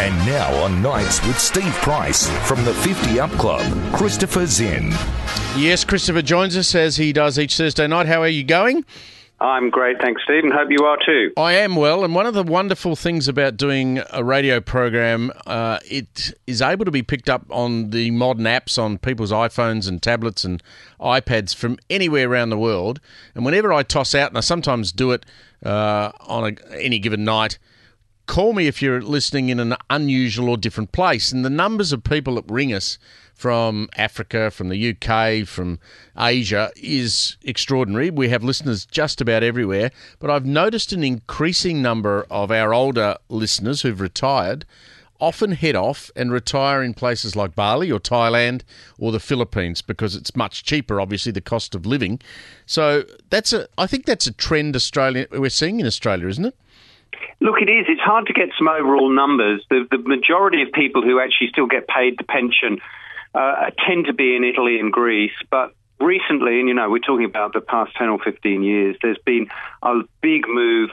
And now on Nights with Steve Price from the 50 Up Club, Christopher Zinn. Yes, Christopher joins us as he does each Thursday night. How are you going? I'm great, thanks, Steve, and hope you are too. I am well, and one of the wonderful things about doing a radio program, it is able to be picked up on the modern apps on people's iPhones and tablets and iPads from anywhere around the world. And whenever I toss out, and I sometimes do it on any given night, call me if you're listening in an unusual or different place. And the numbers of people that ring us from Africa, from the UK, from Asia is extraordinary. We have listeners just about everywhere. But I've noticed an increasing number of our older listeners who've retired often head off and retire in places like Bali or Thailand or the Philippines because it's much cheaper, obviously, the cost of living. So I think that's a trend we're seeing in Australia, isn't it? Look, it is. It's hard to get some overall numbers. The majority of people who actually still get paid the pension tend to be in Italy and Greece. But recently, and we're talking about the past 10 or 15 years, there's been a big move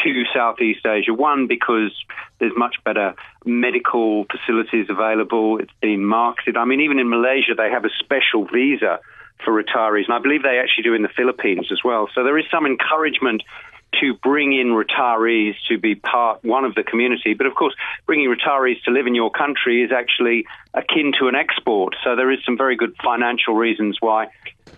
to Southeast Asia. One, because there's much better medical facilities available. It's been marketed. I mean, even in Malaysia, they have a special visa for retirees. And I believe they actually do in the Philippines as well. So there is some encouragement to bring in retirees to be one of the community. But of course, bringing retirees to live in your country is actually akin to an export. So there is some very good financial reasons why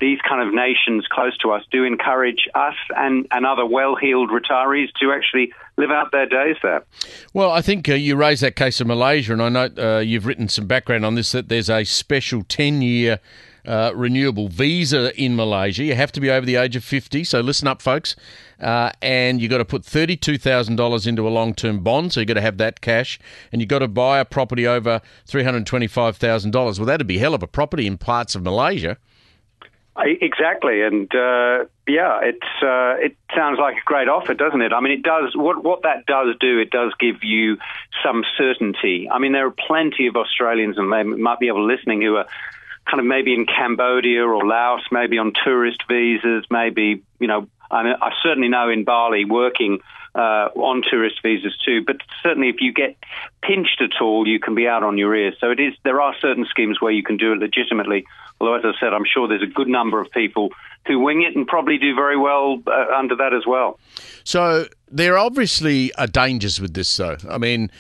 these kind of nations close to us do encourage us and other well-heeled retirees to actually live out their days there. Well, I think you raised that case of Malaysia, and I know you've written some background on this, that there's a special 10-year renewable visa in Malaysia. You have to be over the age of 50, so listen up, folks. And you've got to put $32,000 into a long-term bond, so you've got to have that cash, and you've got to buy a property over $325,000. Well, that'd be hell of a property in parts of Malaysia. Exactly, and it sounds like a great offer, doesn't it? I mean, it does. What that does do, it does give you some certainty. I mean, there are plenty of Australians, and they might be able to listening, who are kind of maybe in Cambodia or Laos, maybe on tourist visas, maybe, I certainly know in Bali working on tourist visas too. But certainly if you get pinched at all, you can be out on your ears. So there are certain schemes where you can do it legitimately. Although, as I said, I'm sure there's a good number of people who wing it and probably do very well under that as well. So there obviously are dangers with this, though. I mean,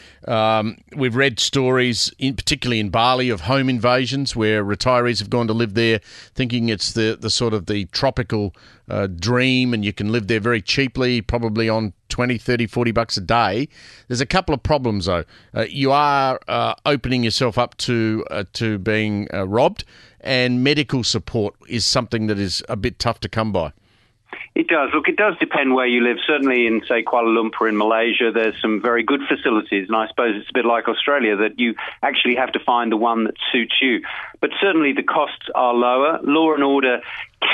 we've read stories, particularly in Bali, of home invasions where retirees have gone to live there thinking it's the sort of the tropical dream, and you can live there very cheaply, probably on 20, 30, 40 bucks a day. There's a couple of problems, though. You are opening yourself up to being robbed, and medical support is something that is a bit tough to come by. It does. Look, it does depend where you live. Certainly in, say, Kuala Lumpur in Malaysia, there's some very good facilities. And I suppose it's a bit like Australia, that you actually have to find the one that suits you. But certainly the costs are lower. Law and order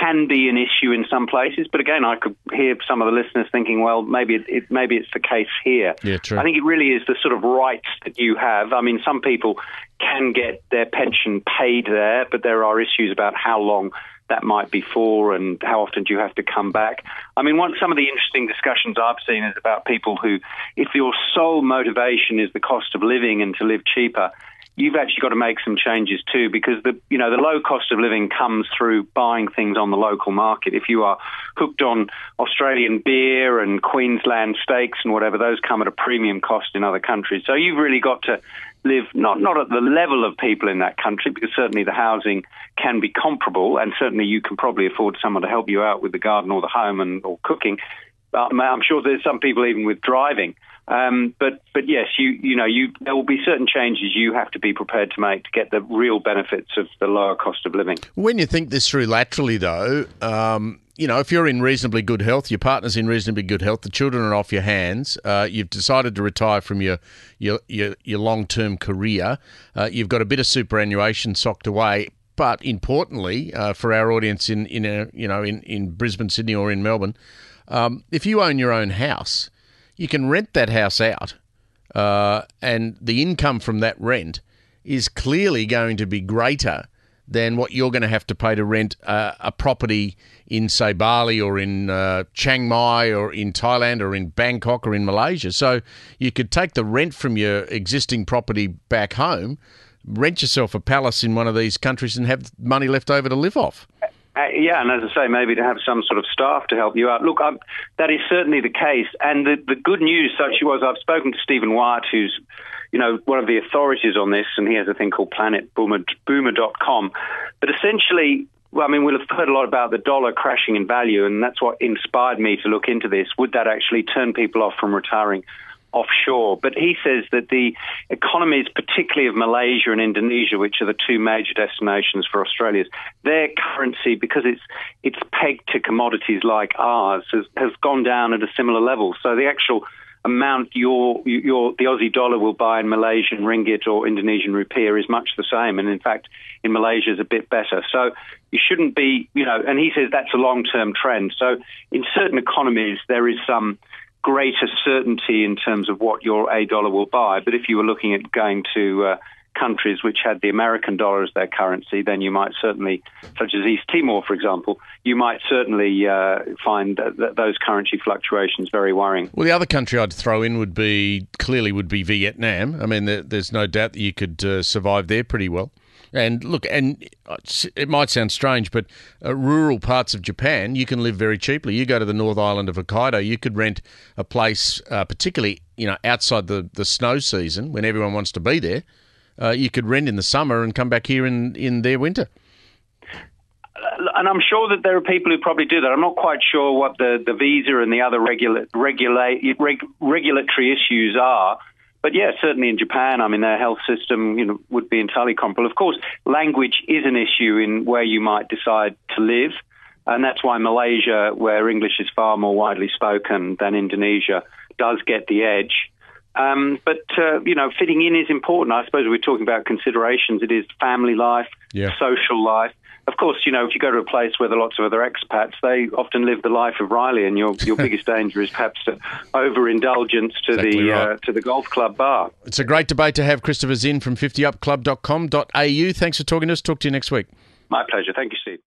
can be an issue in some places. But again, I could hear some of the listeners thinking, well, maybe it's the case here. Yeah, true. I think it really is the sort of rights that you have. I mean, some people can get their pension paid there, but there are issues about how long that might be for and how often do you have to come back. I mean, some of the interesting discussions I've seen is about people who, if your sole motivation is the cost of living and to live cheaper, you've actually got to make some changes too, because the low cost of living comes through buying things on the local market. If you are hooked on Australian beer and Queensland steaks and whatever, those come at a premium cost in other countries. So you've really got to live not at the level of people in that country, because certainly the housing can be comparable, and certainly you can probably afford someone to help you out with the garden or the home or cooking. I'm sure there's some people even with driving. But yes, there will be certain changes you have to be prepared to make to get the real benefits of the lower cost of living. When you think this through laterally, though, if you're in reasonably good health, your partner's in reasonably good health, the children are off your hands, you've decided to retire from your long-term career, you've got a bit of superannuation socked away. But importantly, for our audience in Brisbane, Sydney, or in Melbourne, if you own your own house, you can rent that house out, and the income from that rent is clearly going to be greater than what you're going to have to pay to rent a property in, say, Bali or in Chiang Mai or in Thailand or in Bangkok or in Malaysia. So you could take the rent from your existing property back home, rent yourself a palace in one of these countries and have money left over to live off. Yeah, and as I say, maybe to have some sort of staff to help you out. Look, that is certainly the case. And the good news actually was I've spoken to Stephen Wyatt, who's one of the authorities on this, and he has a thing called planetboomer.com. But essentially, well, I mean, we'll have heard a lot about the dollar crashing in value, and that's what inspired me to look into this. Would that actually turn people off from retiring offshore? But he says that the economies, particularly of Malaysia and Indonesia, which are the two major destinations for Australians, their currency, because it's pegged to commodities like ours, has gone down at a similar level. So the actual amount the Aussie dollar will buy in Malaysian ringgit or Indonesian rupiah is much the same, and in fact in Malaysia is a bit better. So you shouldn't be, and he says that's a long-term trend. So in certain economies there is some greater certainty in terms of what your A dollar will buy. But if you were looking at going to countries which had the American dollar as their currency, then you might certainly, such as East Timor, for example, you might certainly find that those currency fluctuations very worrying. Well, the other country I'd throw in would be Vietnam. I mean, there's no doubt that you could survive there pretty well. And look, and it might sound strange, but rural parts of Japan, you can live very cheaply. You go to the North Island of Hokkaido, you could rent a place, particularly outside the snow season when everyone wants to be there. You could rent in the summer and come back here in their winter. And I'm sure that there are people who probably do that. I'm not quite sure what the visa and the other regulatory issues are. But yeah, certainly in Japan, I mean, their health system, would be entirely comparable. Of course, language is an issue in where you might decide to live. And that's why Malaysia, where English is far more widely spoken than Indonesia, does get the edge. But fitting in is important. I suppose we're talking about considerations. It is family life, social life. Of course, if you go to a place where there are lots of other expats, they often live the life of Riley, and your biggest danger is perhaps overindulgence to the golf club bar. It's a great debate to have. Christopher Zinn from 50upclub.com.au. Thanks for talking to us. Talk to you next week. My pleasure. Thank you, Steve.